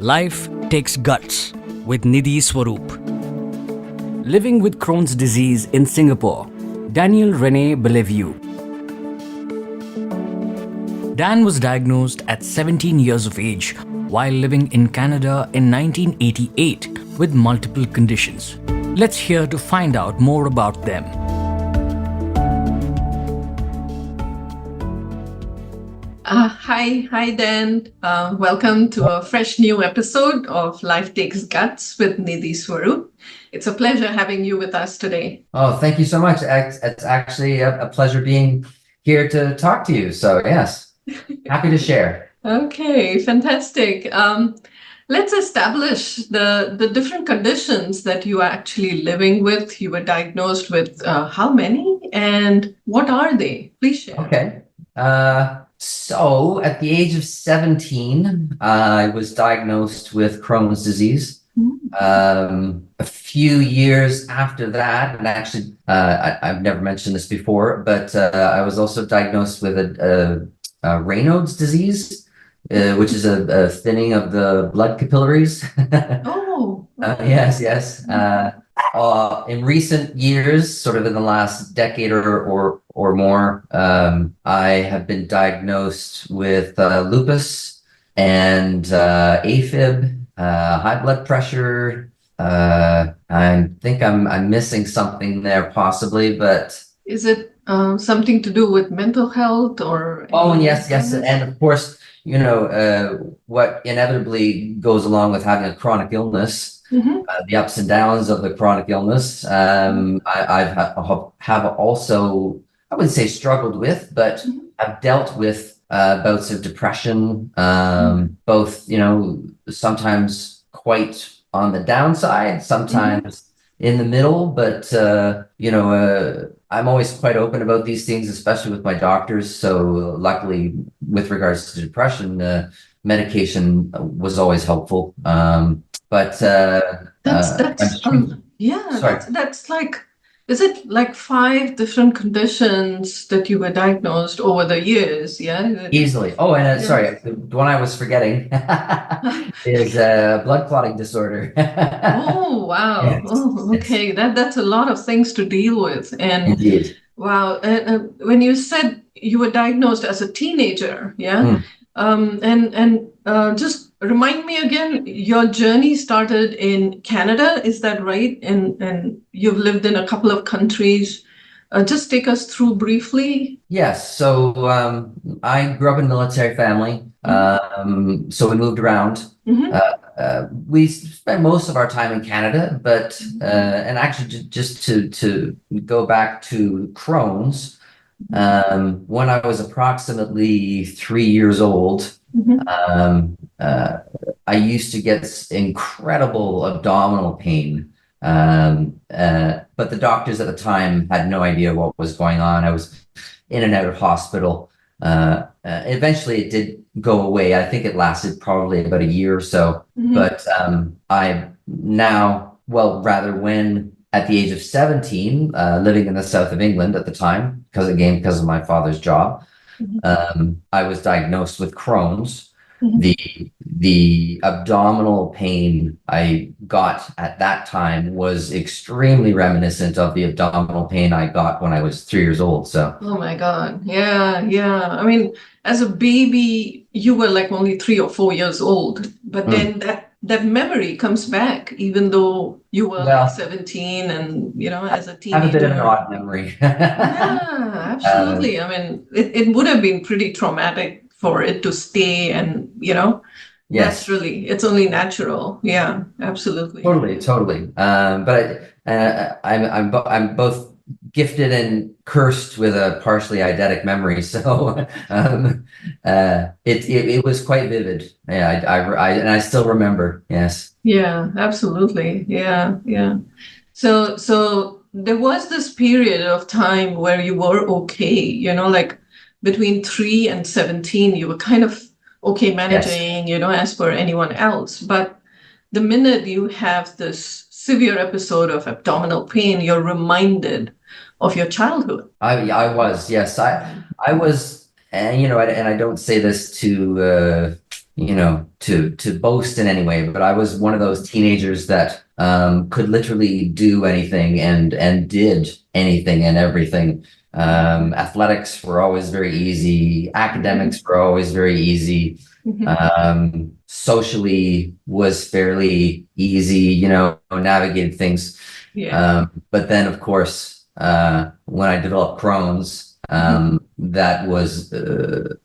Life Takes Guts with Nidhi Swaroop. Living with Crohn's disease in Singapore, Daniel Rene Belliveau. Dan was diagnosed at 17 years of age while living in Canada in 1988 with multiple conditions. Let's hear to find out more about them. Hi Dan. Welcome to a fresh new episode of Life Takes Guts with Nidhi Swaroop. It's a pleasure having you with us today. Oh, thank you so much. It's actually a pleasure being here to talk to you. So yes, happy to share. Okay, fantastic. Let's establish the different conditions that you are actually living with. You were diagnosed with how many and what are they? Please share. Okay. So at the age of 17, I was diagnosed with Crohn's disease. A few years after that, and actually, I've never mentioned this before, but I was also diagnosed with a Raynaud's disease, which is a thinning of the blood capillaries. Oh. Yes. In recent years, sort of in the last decade or more, I have been diagnosed with lupus and AFib, high blood pressure. I think I'm missing something there possibly, but is it something to do with mental health or? Oh, yes, and of course, what inevitably goes along with having a chronic illness. The ups and downs of the chronic illness. Have also, I wouldn't say struggled with, but I've dealt with bouts of depression, both, sometimes quite on the downside, sometimes in the middle, but, I'm always quite open about these things, especially with my doctors. So luckily, with regards to depression, medication was always helpful. That's like, is it like 5 different conditions that you were diagnosed over the years? Yeah, easily. Oh, and sorry, the one I was forgetting is blood clotting disorder. Oh, wow. Yes. Oh, okay. That's a lot of things to deal with. And indeed. Wow. When you said you were diagnosed as a teenager, yeah, just remind me again, your journey started in Canada, is that right? And you've lived in a couple of countries. Just take us through briefly. Yes. So I grew up in a military family. So we moved around. We spent most of our time in Canada, but and actually just to go back to Crohn's, when I was approximately 3 years old, I used to get incredible abdominal pain. But the doctors at the time had no idea what was going on. I was in and out of hospital. Eventually it did go away. I think it lasted probably about a year or so. But when at the age of 17, living in the south of England at the time, because of my father's job, I was diagnosed with Crohn's. The abdominal pain I got at that time was extremely reminiscent of the abdominal pain I got when I was 3 years old. So, oh my God, yeah. I mean, as a baby, you were like only 3 or 4 years old, but then that memory comes back, even though you were like 17 and, as a teenager. I have a bit of an odd memory. Yeah, absolutely. I mean, it would have been pretty traumatic for it to stay and, Yes. it's only natural. Yeah, absolutely. Totally. But I'm both gifted and cursed with a partially eidetic memory. So it was quite vivid. Yeah, I still remember. Yes. Yeah, absolutely. Yeah. So there was this period of time where you were okay, like between 3 and 17, you were kind of okay managing, as per anyone else. But the minute you have this severe episode of abdominal pain, you're reminded of your childhood. I was, yes. I was, and I don't say this to to boast in any way, but I was one of those teenagers that could literally do anything and did anything and everything. Athletics were always very easy. Academics were always very easy. Socially was fairly easy, navigated things. Yeah. But then, of course, when I developed Crohn's, that was the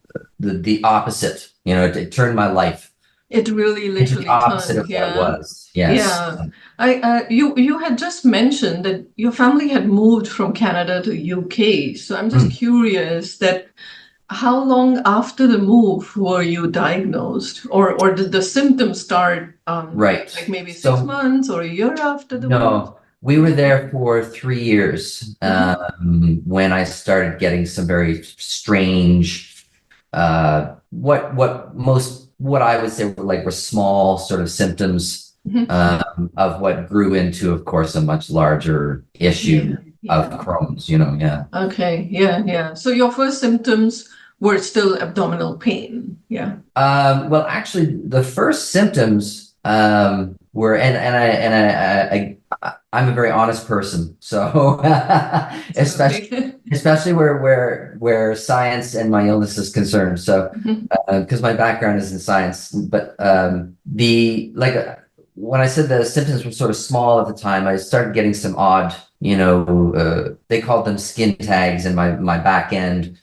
opposite. It turned my life It really into the literally opposite turned. of what it Yeah. was. Yes. Yeah. You had just mentioned that your family had moved from Canada to UK. So I'm just curious that how long after the move were you diagnosed, or did the symptoms start Right. like maybe So 6 months or a year after the move? no, we were there for 3 years when I started getting some very strange, what I would say were small sort of symptoms of what grew into, of course, a much larger issue of Crohn's. Yeah. Okay. Yeah. So your first symptoms were still abdominal pain. Yeah. Well, actually, the first symptoms were, I'm a very honest person, so especially where science and my illness is concerned. So, because my background is in science, but when I said the symptoms were sort of small at the time, I started getting some odd, they called them skin tags in my back end.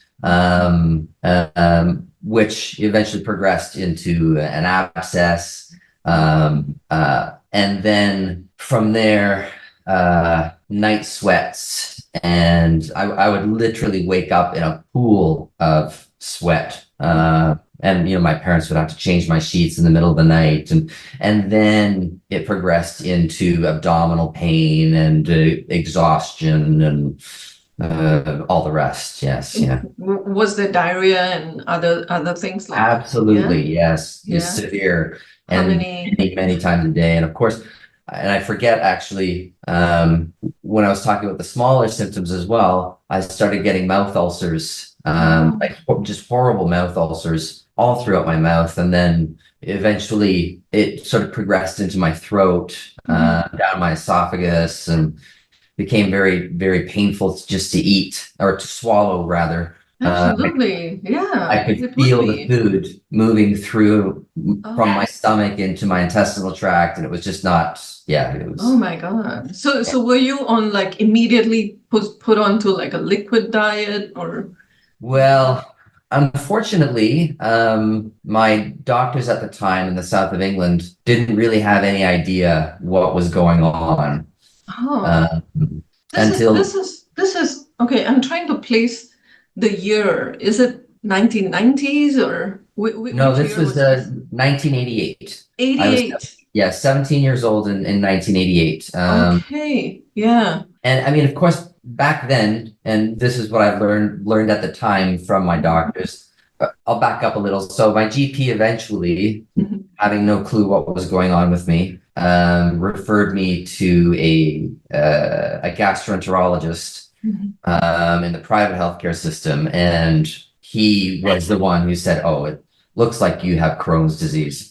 Which eventually progressed into an abscess. And then from there, night sweats. And I would literally wake up in a pool of sweat. And my parents would have to change my sheets in the middle of the night, and then it progressed into abdominal pain and exhaustion and all the rest. Yes. Yeah. Was there diarrhea and other things like that? Absolutely. Yes. Yeah. Severe How and many? many times a day. And of course, and I forget actually, when I was talking about the smaller symptoms as well, I started getting mouth ulcers, just horrible mouth ulcers all throughout my mouth. And then eventually it sort of progressed into my throat, down my esophagus, and became very, very painful just to eat or to swallow, rather. Absolutely. Yeah. I could feel the food moving through from my stomach into my intestinal tract, and it was just not, it was. Oh my God. So were you on immediately put onto a liquid diet or? Well, unfortunately, my doctors at the time in the south of England didn't really have any idea what was going on. Oh. This is okay. I'm trying to place the year. Is it 1990s or no? This was 1988. 88. 17 years old in 1988. Okay. Yeah. And I mean, of course, back then, and this is what I learned at the time from my doctors. I'll back up a little. So my GP eventually, having no clue what was going on with me, referred me to a gastroenterologist in the private healthcare system, and he was the one who said, "Oh, it looks like you have Crohn's disease."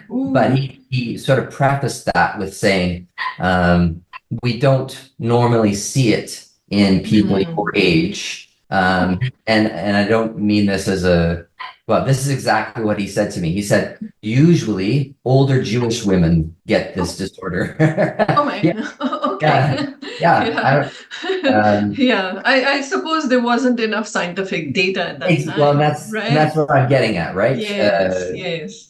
But he sort of prefaced that with saying, "We don't normally see it in people your age." And I don't mean this as well, this is exactly what he said to me. He said, usually older Jewish women get this disorder. Oh my God. Okay. Yeah. I suppose there wasn't enough scientific data at that time. Well, that's what I'm getting at, right? Yes.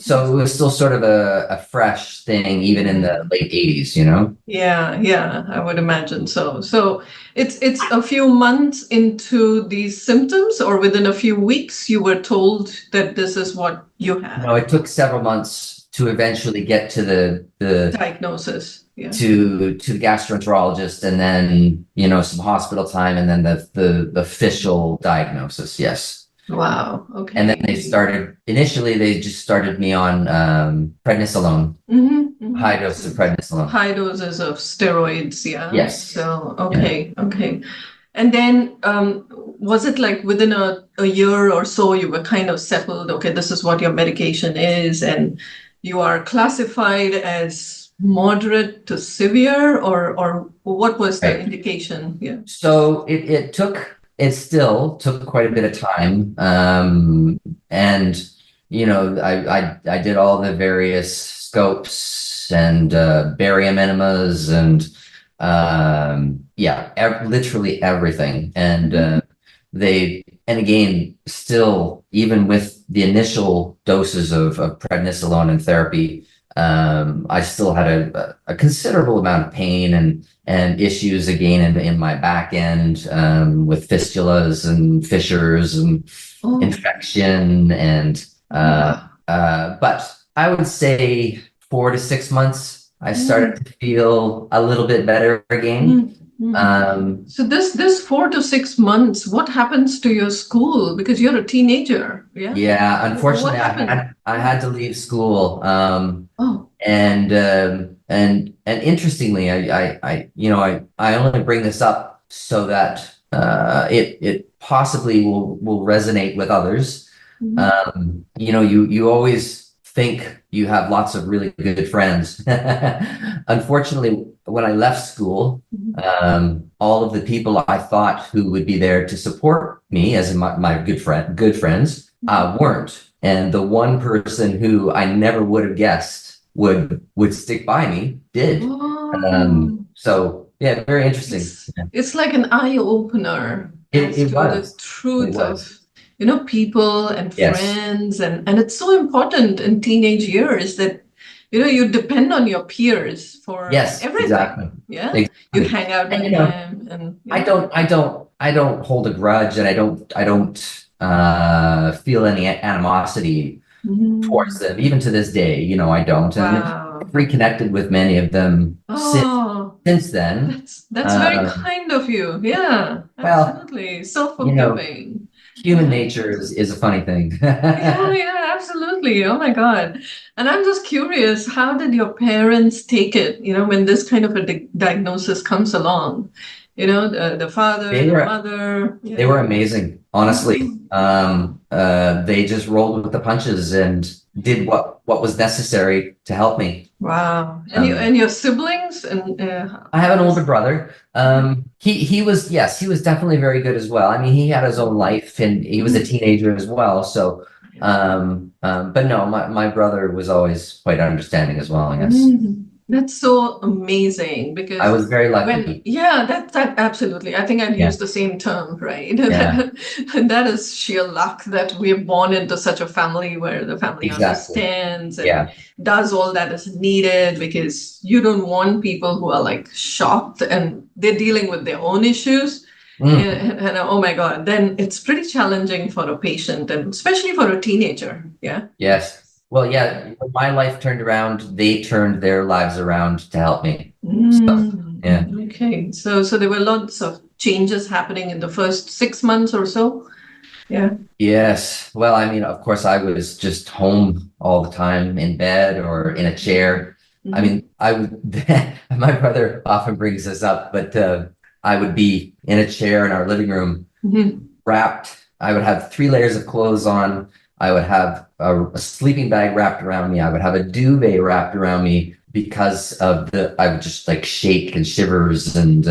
So it was still sort of a fresh thing, even in the late 80s, Yeah, I would imagine so. So it's a few months into these symptoms, or within a few weeks, you were told that this is what you had? No, it took several months to eventually get to the diagnosis. Yeah. To the gastroenterologist, and then some hospital time, and then the official diagnosis. Yes. Wow. Okay. And then they just started me on prednisolone, high dose of prednisolone, high doses of steroids. Yeah. Yes. So okay. And then was it like within a year or so you were kind of settled, okay, this is what your medication is, and you are classified as moderate to severe, or what was the Right. indication? Yeah. So it still took quite a bit of time. And I did all the various scopes and barium enemas and literally everything. And and again, still, even with the initial doses of prednisolone and therapy, I still had a considerable amount of pain and issues again in my back end, with fistulas and fissures and infection and but I would say 4 to 6 months I started to feel a little bit better again. So this 4 to 6 months, what happens to your school? Because you're a teenager, yeah? Yeah, unfortunately, What happened? I had to leave school. Oh, And interestingly, I only bring this up so that it possibly will resonate with others. You always think you have lots of really good friends. Unfortunately, when I left school, all of the people I thought who would be there to support me as my good friends weren't. And the one person who I never would have guessed would stick by me did. So yeah, very interesting. It's like an eye opener as It to was. the truth It was. of people and Yes. friends, and it's so important in teenage years that you depend on your peers for Yes, everything. exactly. Yeah, Exactly. you hang out with them, and I don't hold a grudge, and I don't feel any animosity towards them, even to this day. I don't. And wow. I've reconnected with many of them since then. That's very kind of you. Yeah, absolutely. So forgiving. Human nature is a funny thing. Yeah, absolutely. Oh my God. And I'm just curious, how did your parents take it, when this kind of a diagnosis comes along? The father, the mother. They were amazing, honestly. They just rolled with the punches and did what was necessary to help me. Wow. And your siblings? And I have an older brother. He was definitely very good as well. I mean, he had his own life and he was a teenager as well. So, but no, my brother was always quite understanding as well, I guess. That's so amazing, because I was very lucky. That absolutely. I think I'd use the same term, right? Yeah. And that is sheer luck that we're born into such a family where the family understands and does all that is needed, because you don't want people who are like shocked and they're dealing with their own issues. And oh my God, then it's pretty challenging for a patient, and especially for a teenager. Yeah. Yes. Well, yeah, when my life turned around, they turned their lives around to help me. Yeah. Okay. So there were lots of changes happening in the first 6 months or so. Yeah. Yes. Well, I mean, of course, I was just home all the time in bed or in a chair. I mean, my brother often brings this up, but I would be in a chair in our living room, wrapped. I would have 3 layers of clothes on. I would have a sleeping bag wrapped around me. I would have a duvet wrapped around me because I would just like shake and shivers, and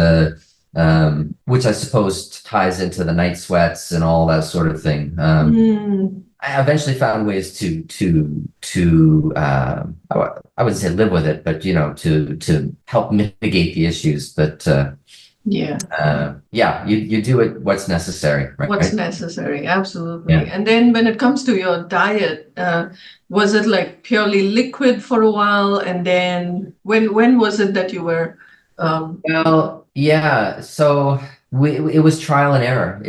which I suppose ties into the night sweats and all that sort of thing. I eventually found ways to I wouldn't say live with it, but to help mitigate the issues. But you do it what's necessary, right? What's necessary, absolutely. And then when it comes to your diet, was it like purely liquid for a while? And then when was it that you were so it was trial and error.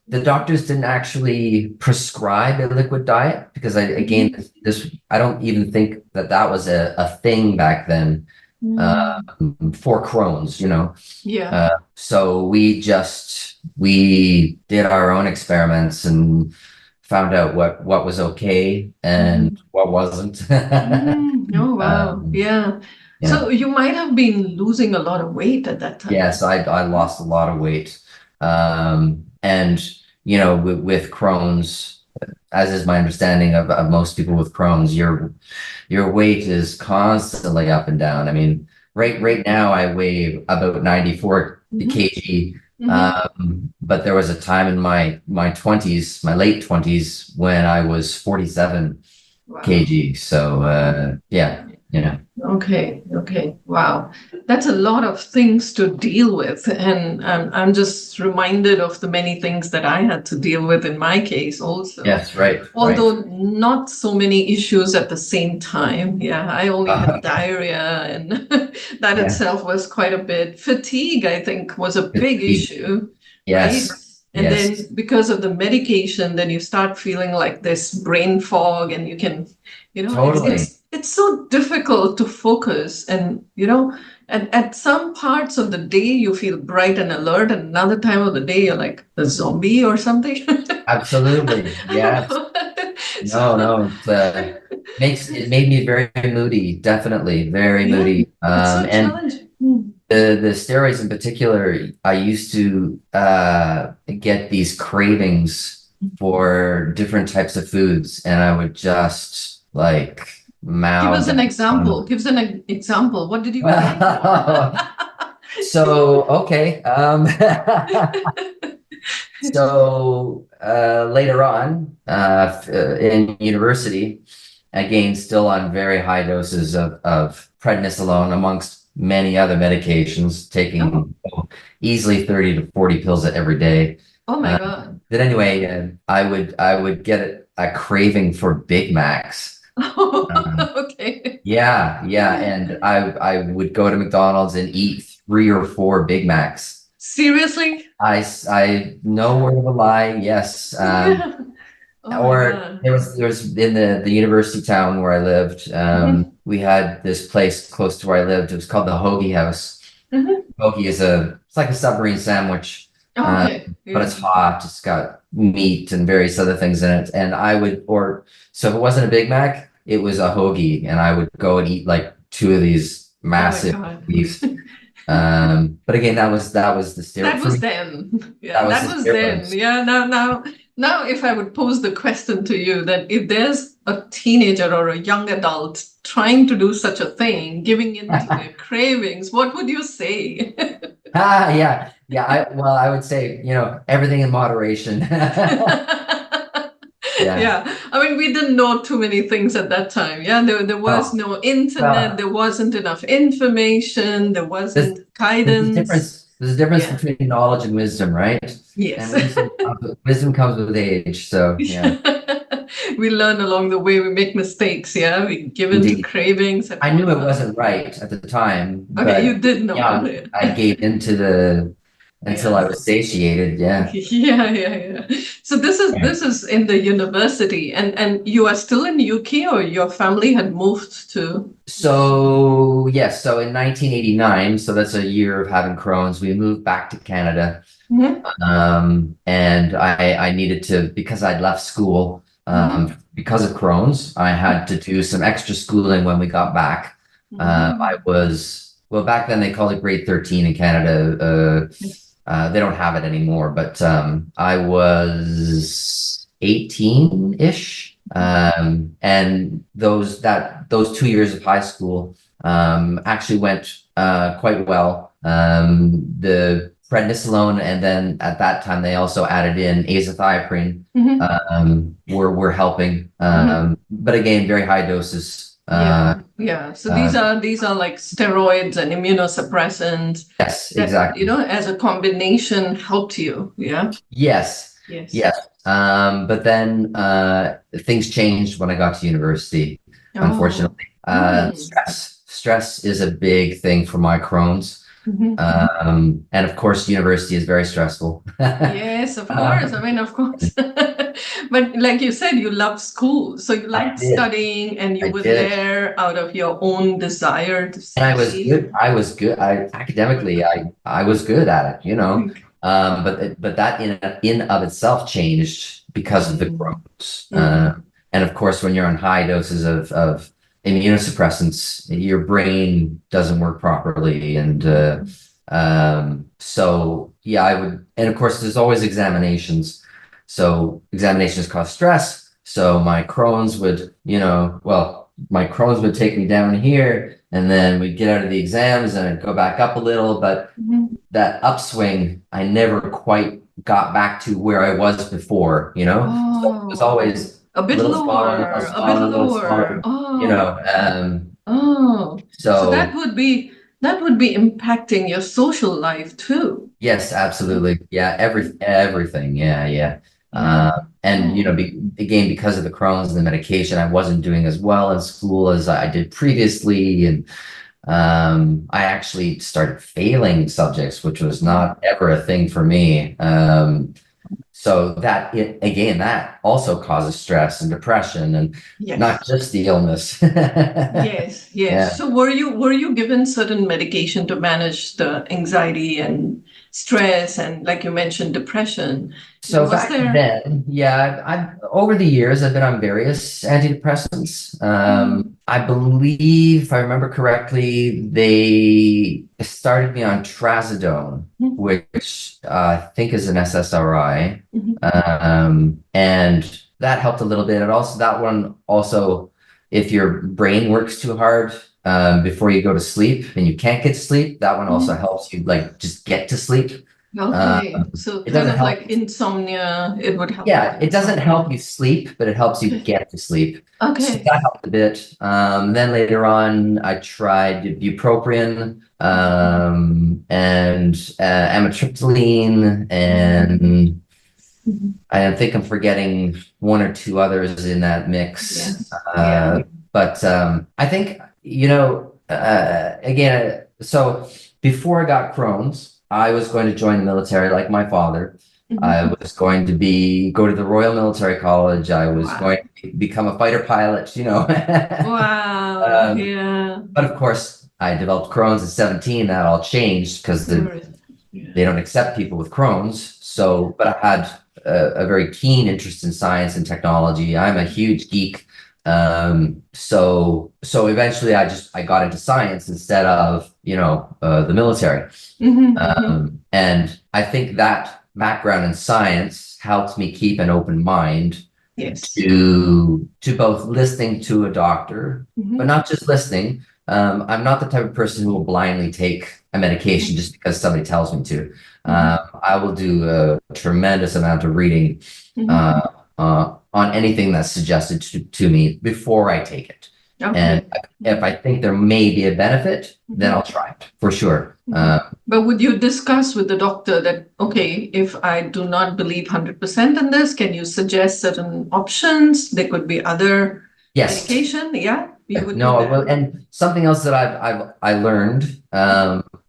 The doctors didn't actually prescribe a liquid diet, because I don't even think that was a thing back then. For Crohn's, so we did our own experiments and found out what was okay and what wasn't. Oh wow. So you might have been losing a lot of weight at that time. Yes, I lost a lot of weight. And, you know, with Crohn's, as is my understanding of most people with Crohn's, your weight is constantly up and down. I mean, right now I weigh about 94 kg. But there was a time in my 20s, my late 20s, when I was 47 kg. So yeah, you know. Okay. Wow. That's a lot of things to deal with. And I'm just reminded of the many things that I had to deal with in my case also. Yes, right. Although not so many issues at the same time. Yeah, I only had diarrhea, and that itself was quite a bit. Fatigue, I think, was a big issue. Yes. Right? And then because of the medication, then you start feeling like this brain fog, and you can, you know, Totally. it's so difficult to focus. And, you know, at some parts of the day, you feel bright and alert, and another time of the day, you're like a zombie or something. Absolutely. Yeah. No. It made me very moody. Definitely very moody. It's so challenging. The steroids in particular, I used to get these cravings for different types of foods, and I would just like mouth. Give us an example. Give us an example. What did you crave? So, okay. So later on in university, again, still on very high doses of prednisolone, amongst many other medications, taking easily 30 to 40 pills every day. Oh my God. But anyway, I would get a craving for Big Macs. Okay. Yeah. And I would go to McDonald's and eat 3 or 4 Big Macs. Seriously? I no word of a lie. Yes. Or there was in the university town where I lived. We had this place close to where I lived. It was called the Hoagie House. Hoagie it's like a submarine sandwich, but it's hot. It's got meat and various other things in it. And so if it wasn't a Big Mac, it was a hoagie, and I would go and eat like 2 of these massive beefs. But again, that was the steroid. That was then. Yeah, that was then. Yeah. Now, if I would pose the question to you that if there's a teenager or a young adult trying to do such a thing, giving in to their cravings, what would you say? Yeah. I would say, you know, everything in moderation. Yeah. I mean, we didn't know too many things at that time. Yeah, there was no internet, there wasn't enough information, there wasn't guidance. There's a difference between knowledge and wisdom, right? Yes. And wisdom comes with age. So yeah. We learn along the way, we make mistakes. Yeah, we give in to cravings. I knew it wasn't right at the time. Okay, but you did know. Yeah, I gave into until I was satiated. Yeah. Yeah. So this is in the university, and you are still in UK, or your family had moved to? So yes, so in 1989, so that's a year of having Crohn's, we moved back to Canada. And I needed to, because I'd left school because of Crohn's, I had to do some extra schooling when we got back. Back then they called it grade 13 in Canada. They don't have it anymore, but I was 18-ish. And those 2 years of high school actually went quite well. The prednisolone, and then at that time they also added in azathioprine, were helping. But again, very high doses. So these are like steroids and immunosuppressants. Yes, exactly. You know, as a combination helped you. Yeah. Yes. But then things changed when I got to university. Unfortunately, stress is a big thing for my Crohn's. And of course, university is very stressful. Yes, of course. I mean, of course. But like you said, you loved school, so you liked studying, and you were there out of your own desire to succeed. And I was good. Academically, I was good at it, you know. But that in of itself changed because of the Crohn's. And of course, when you're on high doses of immunosuppressants, your brain doesn't work properly, and so yeah, and of course, there's always examinations. So examinations cause stress. So my Crohn's would, my Crohn's would take me down here, and then we'd get out of the exams and I'd go back up a little. But that upswing, I never quite got back to where I was before, So it was always a bit lower, a bit lower. So that would be impacting your social life too. Yes, absolutely. Yeah, everything. Yeah. And again, because of the Crohn's and the medication, I wasn't doing as well in school as I did previously, and I actually started failing subjects, which was not ever a thing for me. So that also causes stress and depression, and not just the illness. Yes. Yeah. So were you given certain medication to manage the anxiety and stress and, like you mentioned, depression? So back then, I've over the years I've been on various antidepressants. I believe, if I remember correctly, they started me on trazodone, which I think is an SSRI, and that helped a little bit. That one also, if your brain works too hard before you go to sleep and you can't get to sleep, that one also helps you just get to sleep. Okay, so kind of like insomnia, it would help. Yeah, it doesn't help you sleep, but it helps you get to sleep. Okay. So that helped a bit. Then later on, I tried bupropion and amitriptyline, and I think I'm forgetting one or two others in that mix. But I think, again, so before I got Crohn's, I was going to join the military like my father. I was going to go to the Royal Military College. I was going to become a fighter pilot, Wow. But of course, I developed Crohn's at 17. That all changed because they don't accept people with Crohn's. So, but I had a very keen interest in science and technology. I'm a huge geek. So eventually I got into science instead of, the military. And I think that background in science helped me keep an open mind to both listening to a doctor, but not just listening. I'm not the type of person who will blindly take a medication just because somebody tells me to. I will do a tremendous amount of reading on anything that's suggested to me before I take it. Okay. And if I think there may be a benefit, then I'll try it for sure. But would you discuss with the doctor that, okay, if I do not believe 100% in this, can you suggest certain options? There could be other medication. Yeah. Well, and something else that I learned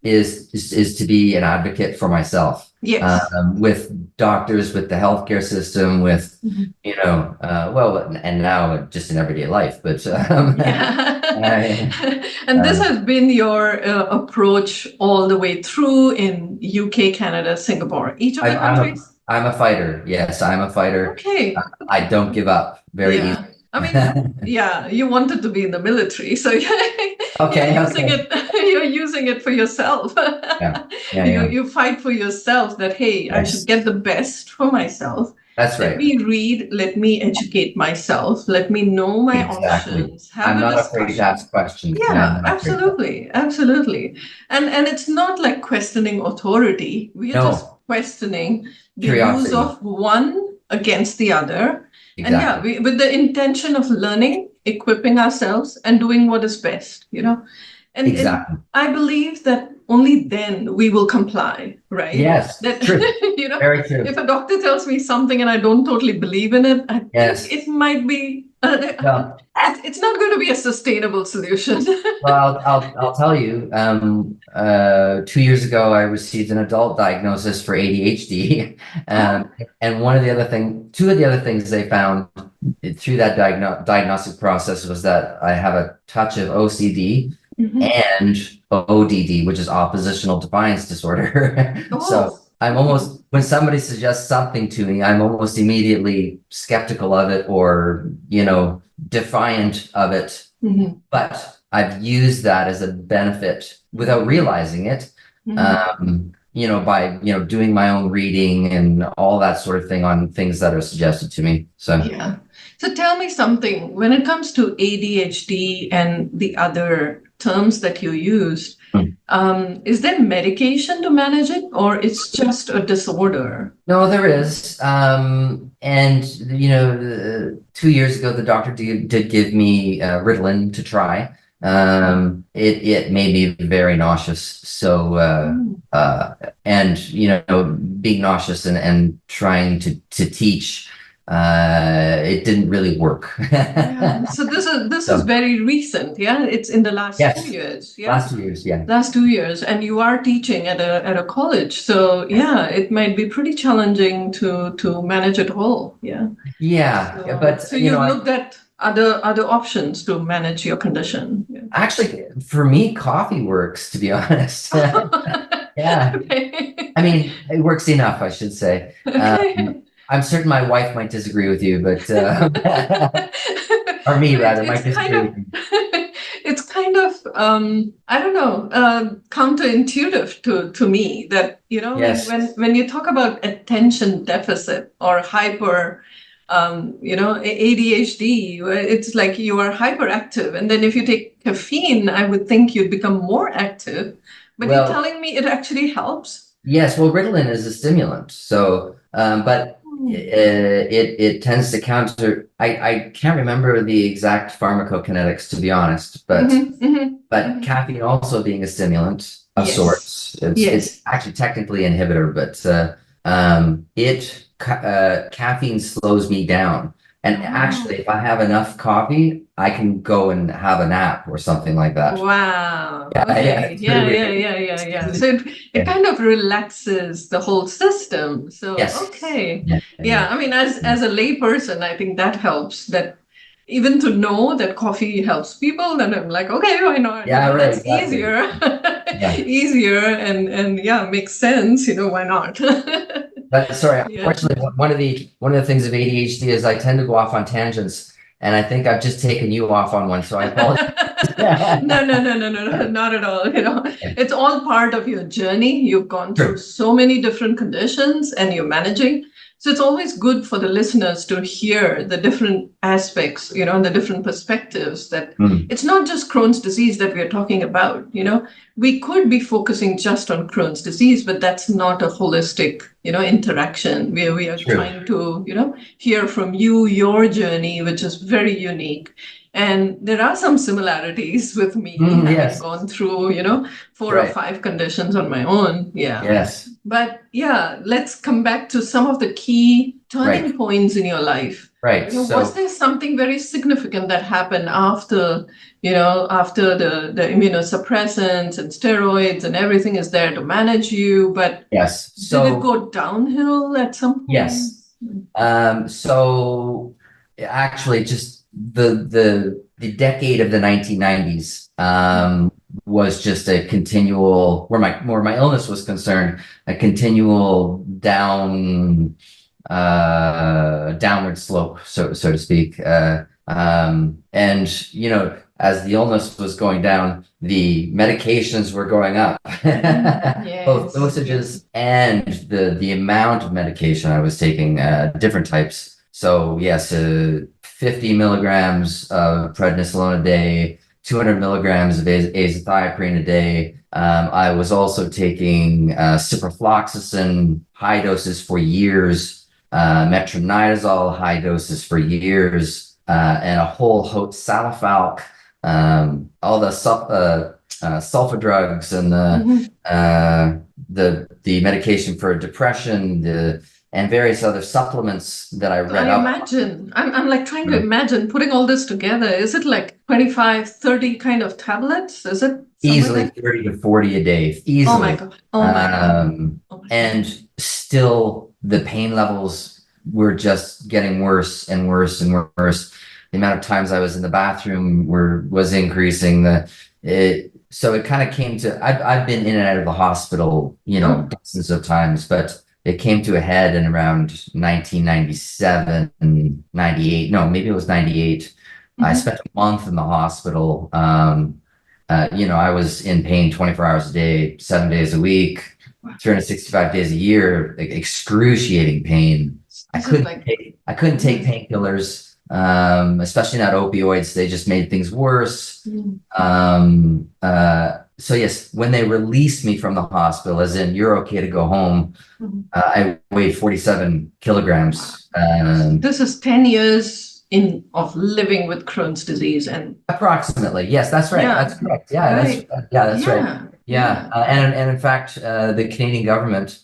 is to be an advocate for myself. Yes. With doctors, with the healthcare system, with and now just in everyday life. But and this has been your approach all the way through in UK, Canada, Singapore, each of the countries. I'm a fighter. Yes, I'm a fighter. Okay. I don't give up very easily. I mean, you wanted to be in the military, so you're using it for yourself. You fight for yourself that, hey, I should get the best for myself. That's right. Let me read, let me educate myself, let me know my options. I'm not afraid to ask questions. Yeah, absolutely. And it's not like questioning authority. We are just questioning the use of one against the other. Exactly. And with the intention of learning, equipping ourselves, and doing what is best, And I believe that only then we will comply, right? Yes, true. Very true. If a doctor tells me something and I don't totally believe in it, I think it might be, it's not going to be a sustainable solution. Well, I'll tell you, 2 years ago, I received an adult diagnosis for ADHD. And two of the other things they found through that diagnostic process was that I have a touch of OCD and ODD, which is oppositional defiance disorder. So I'm almost, when somebody suggests something to me, I'm almost immediately skeptical of it or, defiant of it. But I've used that as a benefit without realizing it. by, doing my own reading and all that sort of thing on things that are suggested to me. So, Yeah. So tell me something, when it comes to ADHD and the other terms that you use, is there medication to manage it, or it's just a disorder? no, there is. And, 2 years ago, the doctor did give me Ritalin to try. It made me very nauseous. So, and, being nauseous and trying to teach, it didn't really work. Yeah. So this is very recent, yeah? It's in the last Yes. 2 years, yeah? Last 2 years, yeah. Last 2 years, and you are teaching at a college, so yeah, it might be pretty challenging to manage it all, yeah. Yeah, but So you've looked at other options to manage your condition. Yeah. actually, for me, coffee works, to be honest. Yeah. Okay. I mean, it works enough, I should say. Okay. I'm certain my wife might disagree with you, but or me rather, might disagree with you. It's kind of I don't know, counterintuitive to me that, Yes. when you talk about attention deficit or hyper ADHD, it's like you are hyperactive, and then if you take caffeine, I would think you'd become more active, but you're Well, telling me it actually helps? yes, well, Ritalin is a stimulant, so but it tends to counter. I can't remember the exact pharmacokinetics, to be honest, but caffeine also being a stimulant of Yes. sorts, it's actually technically an inhibitor, but caffeine slows me down. And actually, if I have enough coffee, I can go and have a nap or something like that. Wow. Yeah, Okay. it's Yeah, pretty yeah, weird. yeah, yeah, yeah. So it kind of relaxes the whole system. So, Yes. okay. Yeah. Yeah, I mean, as a layperson, I think that helps. That even to know that coffee helps people, then I'm like, okay, why not? Yeah, right, That's exactly. easier. Yeah. Easier and yeah, makes sense, why not? But sorry, Yeah. unfortunately, one of the things of ADHD is I tend to go off on tangents, and I think I've just taken you off on one, so I apologize. No, not at all. It's all part of your journey. You've gone through so many different conditions and you're managing. So it's always good for the listeners to hear the different aspects, the different perspectives, that it's not just Crohn's disease that we're talking about. We could be focusing just on Crohn's disease, but that's not a holistic, interaction where we are trying to, hear from you, your journey, which is very unique. And there are some similarities with me, having gone through, 4 or 5 conditions on my own. Yeah. Yes. But yeah, let's come back to some of the key turning points in your life. Right. Was there something very significant that happened after, after the immunosuppressants and steroids and everything is there to manage you? But yes. Did it go downhill at some point? Yes. So actually, just the decade of the 1990s was just a continual, where my illness was concerned, a continual downward slope, so to speak. And as the illness was going down, the medications were going up, both dosages and the amount of medication I was taking, different types. So yes, 50 milligrams of prednisolone a day, 200 milligrams of azathioprine a day. I was also taking ciprofloxacin, high doses for years, metronidazole, high doses for years, and a whole host, salifalc, all the sulfa drugs, and the medication for depression, and various other supplements that I read up. Imagine, I'm like trying to imagine putting all this together. Is it like 25, 30 kind of tablets? Is it easily 30 to 40 a day? Easily. Oh my God. Oh my God. And still the pain levels were just getting worse and worse and worse. The amount of times I was in the bathroom was increasing. So it kind of came to, I've been in and out of the hospital, dozens of times, but it came to a head in around 1997 and 98. No, maybe it was 98. I spent a month in the hospital. I was in pain 24 hours a day, 7 days a week. 365 days a year, like excruciating pain. I couldn't take painkillers, especially not opioids. They just made things worse. So yes, when they released me from the hospital, as in you're okay to go home, I weighed 47 kilograms. This is 10 years of living with Crohn's disease, and approximately, yes, that's right. Yeah. That's correct. Yeah, Right. that's right. Yeah, and in fact, the Canadian government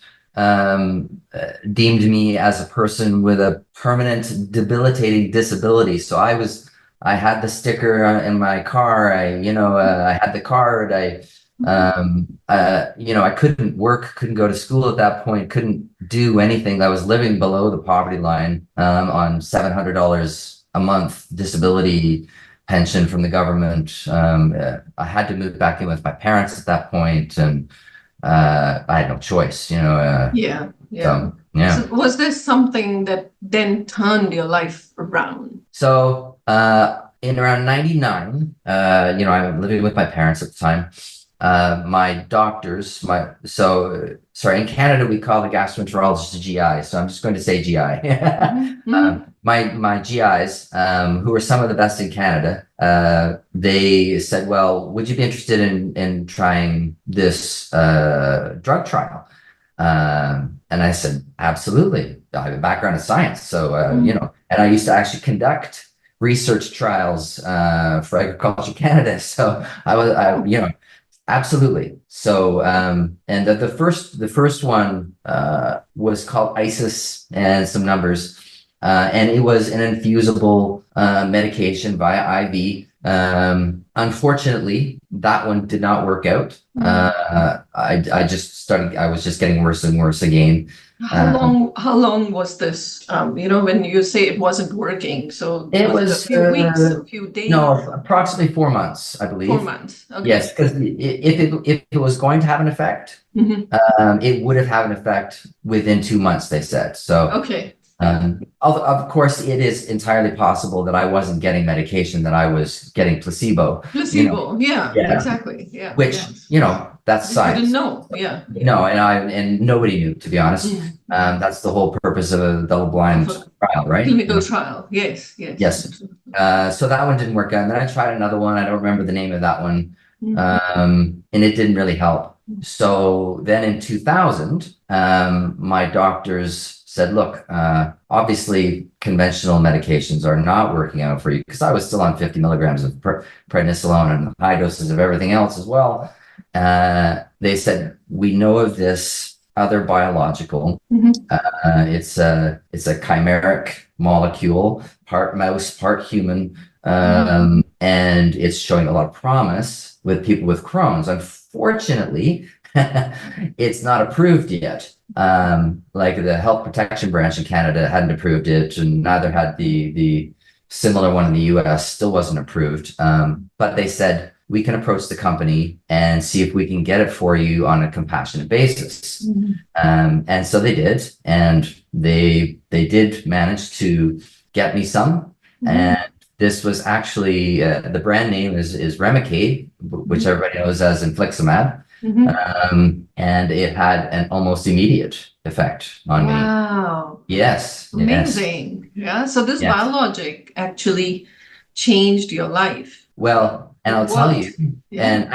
deemed me as a person with a permanent debilitating disability. So I had the sticker in my car. I had the card. I couldn't work, couldn't go to school at that point, couldn't do anything. I was living below the poverty line on $700 a month disability pension from the government. I had to move back in with my parents at that point, and I had no choice, So, So was there something that then turned your life around? So in around 99, I'm living with my parents at the time. My doctors, in Canada, we call the gastroenterologist a GI. So I'm just going to say GI. My GIs, who are some of the best in Canada, they said, well, would you be interested in trying this drug trial? And I said, absolutely. I have a background in science. So, and I used to actually conduct research trials for Agriculture Canada. So absolutely. So, and the first one was called ISIS and some numbers, and it was an infusible medication via IV. Unfortunately, that one did not work out. I was just getting worse and worse again. How long was this? When you say it wasn't working, so it was a few weeks, a few days? No, approximately 4 months, I believe. 4 months. Okay. Yes, because if it was going to have an effect, it would have had an effect within 2 months, they said. So okay. Of course, it is entirely possible that I wasn't getting medication, that I was getting placebo. Yeah, exactly. Yeah. Which, that's science. I didn't know. Yeah. No, and nobody knew, to be honest. That's the whole purpose of a double-blind trial, right? Clinical trial. Yes. So that one didn't work out. And then I tried another one. I don't remember the name of that one. And it didn't really help. So then in 2000, my doctors said, look, obviously conventional medications are not working out for you, because I was still on 50 milligrams of prednisolone and high doses of everything else as well. They said, we know of this other biological. It's a chimeric molecule, part mouse, part human, and it's showing a lot of promise with people with Crohn's. Unfortunately, it's not approved yet. Like the health protection branch in Canada hadn't approved it, and neither had the similar one in the US, still wasn't approved. But they said, we can approach the company and see if we can get it for you on a compassionate basis. And so they did, and they did manage to get me some. And this was actually, the brand name is Remicade, which everybody knows as infliximab. And it had an almost immediate effect on me. Wow. Yes. Amazing. Yeah. So this biologic actually changed your life. Well, and I'll tell you, and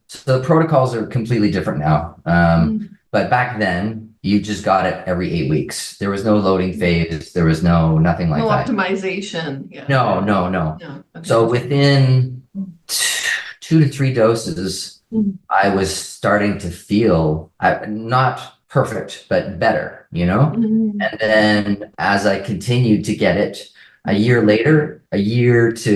so the protocols are completely different now. But back then, you just got it every 8 weeks. There was no loading phase. There was nothing like that. No optimization. Yeah. No. Okay. So within 2 to 3 doses, I was starting to feel not perfect, but better, And then as I continued to get it, a year to a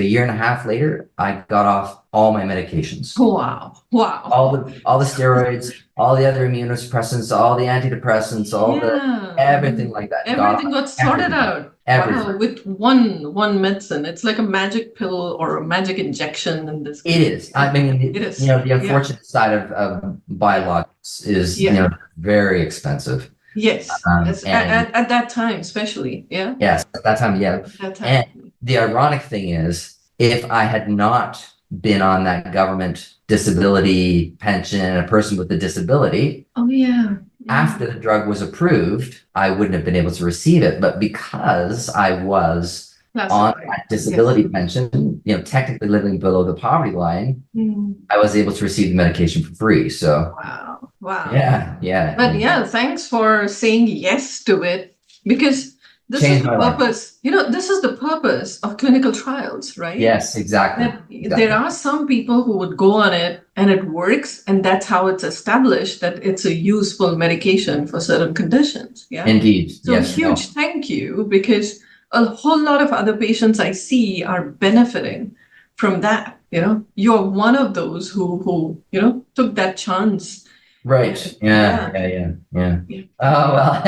year and a half later, I got off all my medications. Wow. All the steroids, all the other immunosuppressants, all the antidepressants, everything like that. Everything got sorted out. Everything. Wow, with one medicine. It's like a magic pill or a magic injection in this case. It is. I mean, it is. The unfortunate side of biologics is, very expensive. Yes. At that time, especially. Yeah. Yes, at that time, yeah. And the ironic thing is, if I had not been on that government disability pension, a person with a disability, Oh, yeah. after the drug was approved, I wouldn't have been able to receive it. But because I was on that disability pension, technically living below the poverty line, I was able to receive the medication for free. So, wow. Yeah. But yeah, thanks for saying yes to it, because this is the purpose. This is the purpose of clinical trials, right? Yes, exactly. There are some people who would go on it and it works, and that's how it's established that it's a useful medication for certain conditions. Yeah. Indeed. So yes, huge thank you, because a whole lot of other patients I see are benefiting from that. You're one of those who took that chance. Right. Yeah. Oh, well.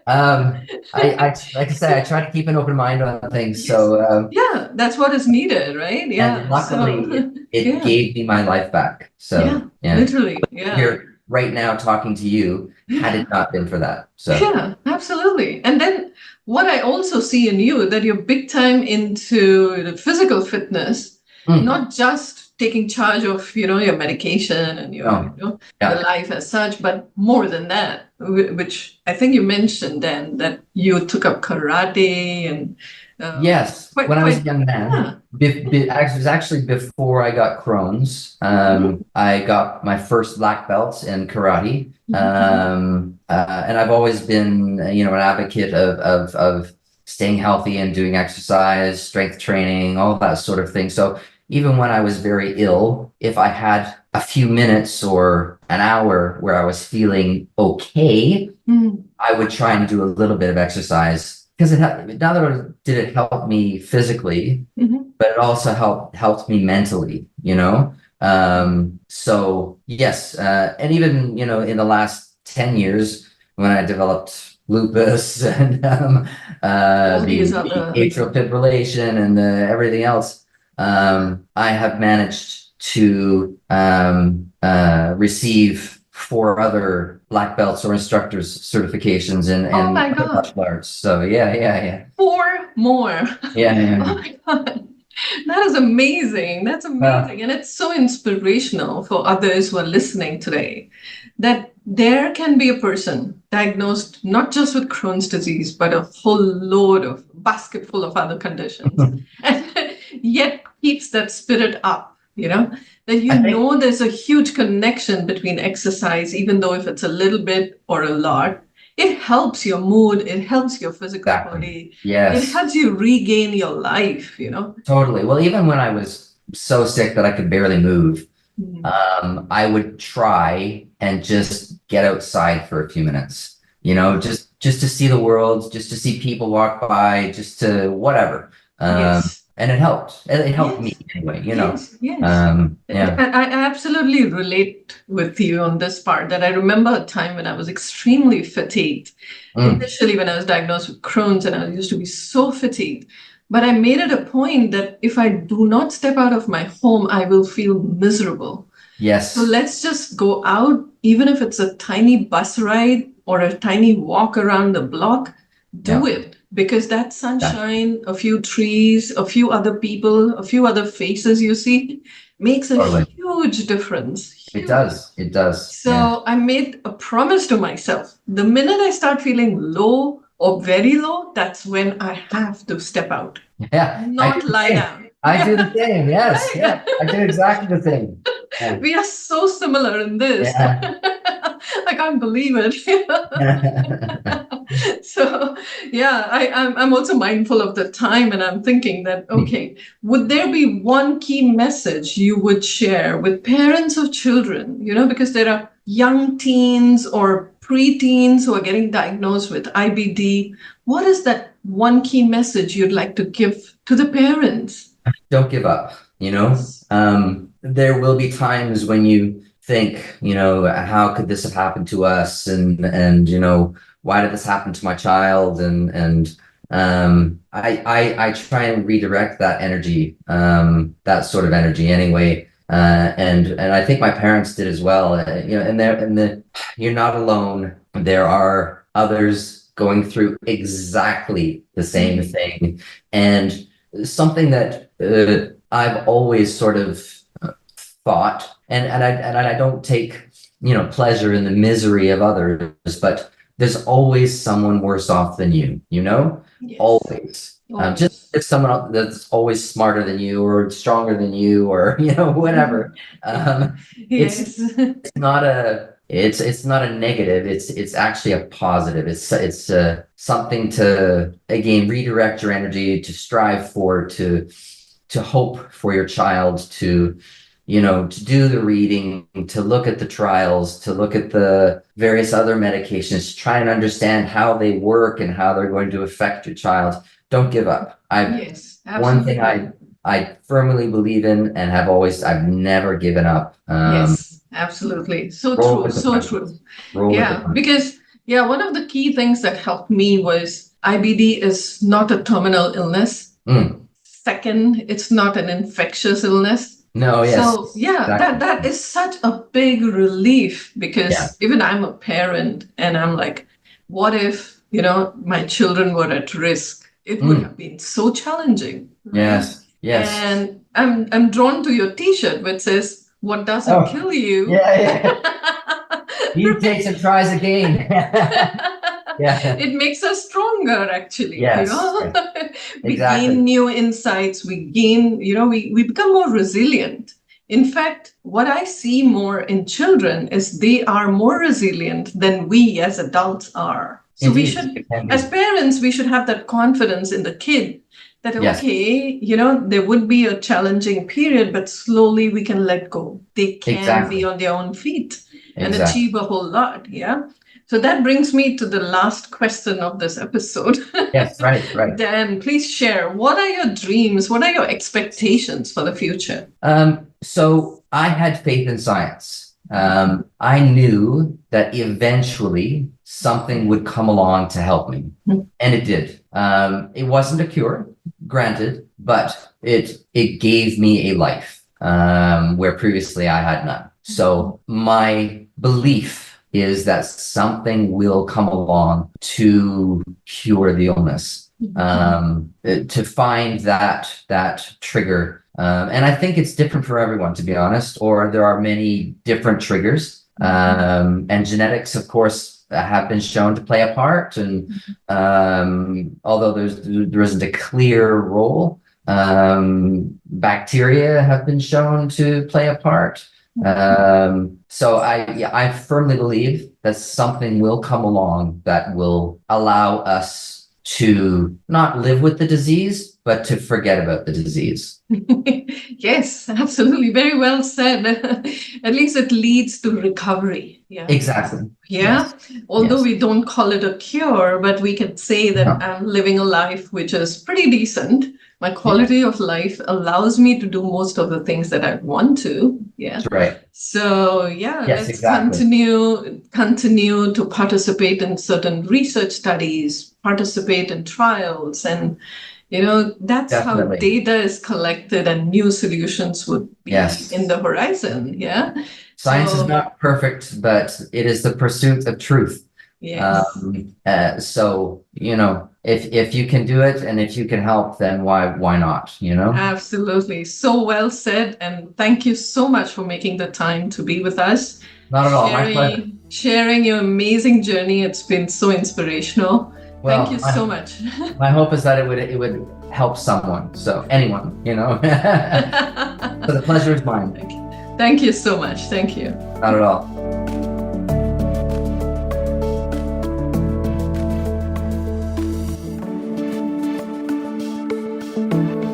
I like I said, I try to keep an open mind on things. So yeah, that's what is needed, right? Yeah. And luckily, it gave me my life back. So literally, yeah. Here right now talking to you, had it not been for that. So yeah, absolutely. And then what I also see in you, that you're big time into the physical fitness, not just taking charge of your medication and your the life as such, but more than that, which I think you mentioned then, that you took up karate and yes, when I was a young man. It was actually before I got Crohn's. I got my first black belt in karate, and I've always been an advocate of staying healthy and doing exercise, strength training, all that sort of thing. So even when I was very ill, if I had a few minutes or an hour where I was feeling okay, I would try and do a little bit of exercise, because not only did it help me physically, but it also helped me mentally, So yes, and even in the last 10 years, when I developed lupus and the atrial fibrillation and everything else, I have managed to receive 4 other black belts or instructors certifications in martial arts. So yeah. 4 more. Yeah. Oh my God. That is amazing. That's amazing. And it's so inspirational for others who are listening today, that there can be a person diagnosed not just with Crohn's disease, but a whole load of basket full of other conditions, and yet keeps that spirit up, that there's a huge connection between exercise, even though if it's a little bit or a lot, it helps your mood, it helps your physical body. Yes. It helps you regain your life, Totally. Well, even when I was so sick that I could barely move, I would try and just get outside for a few minutes, just to see the world, just to see people walk by, just to whatever. And it helped. It helped me anyway, Yes. I absolutely relate with you on this part, that I remember a time when I was extremely fatigued. Initially, when I was diagnosed with Crohn's, and I used to be so fatigued. But I made it a point that if I do not step out of my home, I will feel miserable. Yes. So let's just go out, even if it's a tiny bus ride or a tiny walk around the block, do it. Because that sunshine, a few trees, a few other people, a few other faces you see, makes a huge difference. Huge. It does. So I made a promise to myself. The minute I start feeling low or very low, that's when I have to step out. Yeah. Not lie down. I do the same. Yes. Right? Yeah. I do exactly the same. Yeah. We are so similar in this. Yeah. I can't believe it. So yeah, I'm also mindful of the time, and I'm thinking that, okay, would there be one key message you would share with parents of children, because there are young teens or preteens who are getting diagnosed with IBD. What is that one key message you'd like to give to the parents? Don't give up, there will be times when you think, how could this have happened to us? And why did this happen to my child? And I try and redirect that energy, that sort of energy anyway. And I think my parents did as well. You're not alone. There are others going through exactly the same thing. And something that I've always sort of thought, and I don't take, pleasure in the misery of others, but there's always someone worse off than you, Yes. always. Just if someone else that's always smarter than you or stronger than you or whatever. Yes. It's not a negative. It's actually a positive. It's something to, again, redirect your energy, to strive for, to hope for your child, to do the reading, to look at the trials, to look at the various other medications, to try and understand how they work and how they're going to affect your child. Don't give up. Yes, One thing absolutely. I firmly believe in and I've never given up. Yes, absolutely. So Roll true. with the So punches. true. Roll with the Yeah, punches. because one of the key things that helped me was IBD is not a terminal illness. Mm. Second, it's not an infectious illness. No, yes. So Exactly. that is such a big relief, because Yeah. even I'm a parent and I'm like, what if, my children were at risk? It would have been so challenging. Right? Yes. Yes. And I'm drawn to your T-shirt which says, "What doesn't Oh, kill you." Yeah. He takes and tries again. Yeah. It makes us stronger, actually. Yes. We Exactly. gain new insights. We gain, we become more resilient. In fact, what I see more in children is they are more resilient than we as adults are. So we Indeed. should, It can be. as parents, we should have that confidence in the kid that, Yes. okay, there would be a challenging period, but slowly we can let go. They can Exactly. be on their own feet and Exactly. achieve a whole lot. Yeah. So that brings me to the last question of this episode. Yes, right. Dan, please share, what are your dreams? What are your expectations for the future? So I had faith in science. I knew that eventually something would come along to help me, and it did. It wasn't a cure, granted, but it gave me a life where previously I had none. So my belief is that something will come along to cure the illness, to find that trigger. And I think it's different for everyone, to be honest, or there are many different triggers. And genetics, of course, have been shown to play a part. And although there isn't a clear role, bacteria have been shown to play a part. So I firmly believe that something will come along that will allow us to not live with the disease, but to forget about the disease. Yes, absolutely. Very well said. At least it leads to recovery. Yeah. Exactly. Yeah. Yes. Although Yes. we don't call it a cure, but we can say that I'm living a life which is pretty decent. My quality of life allows me to do most of the things that I want to. Yeah. That's right. So Yes, let's exactly. continue to participate in certain research studies, participate in trials, and that's how Definitely. data is collected and new solutions would be Yes. in the horizon. Yeah. Science So- is not perfect, but it is the pursuit of truth. Yes. So if you can do it and if you can help, then why not? Absolutely. So well said. And thank you so much for making the time to be with us. Not at all. My pleasure. Sharing your amazing journey. It's been so inspirational. Well, Thank you so much. My hope is that it would help someone. So anyone, So the pleasure is mine. Thank you so much. Thank you. Not at all.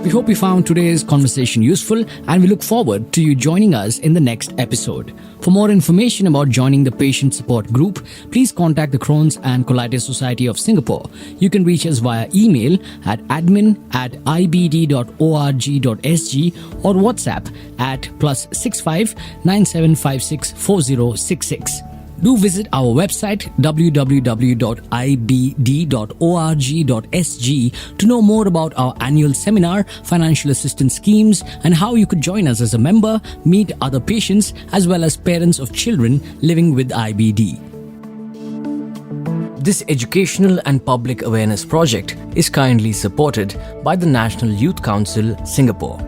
We hope you found today's conversation useful, and we look forward to you joining us in the next episode. For more information about joining the patient support group, please contact the Crohn's and Colitis Society of Singapore. You can reach us via email at admin@ibd.org.sg or WhatsApp at +65 9756 4066. Do visit our website www.ibd.org.sg to know more about our annual seminar, financial assistance schemes, and how you could join us as a member, meet other patients, as well as parents of children living with IBD. This educational and public awareness project is kindly supported by the National Youth Council, Singapore.